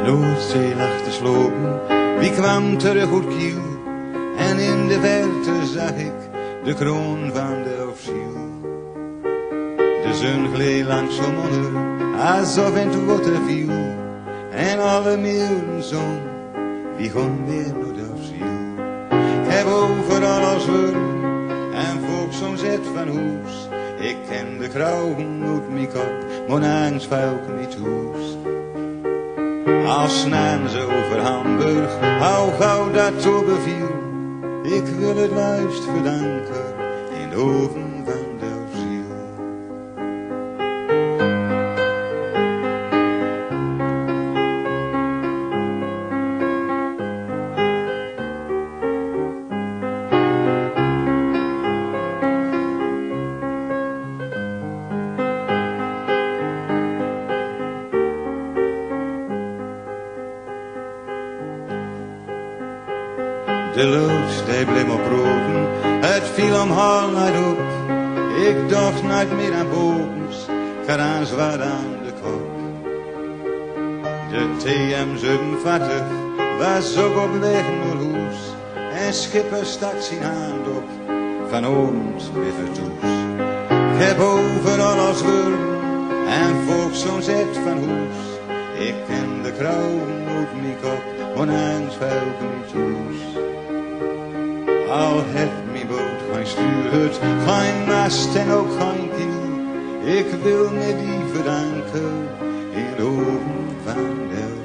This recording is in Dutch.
Noordzee lag te slopen, wie kwam terug uit Kiel? En in de verte zag ik de kroon van Delfziel. De zon gleed langzaam onder, alsof in het water viel. En alle meeuwen zong, wie gaan weer naar Delfziel. Ik heb overal als wurm en volk zo'n zet van hoes. Ik ken de krauwen uit mijn kop, maar angst vuilk niet hoes. Als naam ze over Hamburg, hou gauw dat zo beviel. Ik wil het luist verdanken in de oven van Delfziel. De lucht, die bleef op roken, het viel om hal niet op. Ik dacht niet meer aan bovens, karaans wat aan de kop. De TM-87 was ook op weg naar huis. En schipper stak zijn hand op, vanavond weer vertoes. Ik heb overal als wurm en volk zo'n zet van hoes. Ik ken de krauwen uit mijn kop, maar angst vuilk niet hoes. Al heeft mijn boot geen stuurhut, geen mast en ook geen kiel. Ik wil me die verdanken in de oven van Delfziel.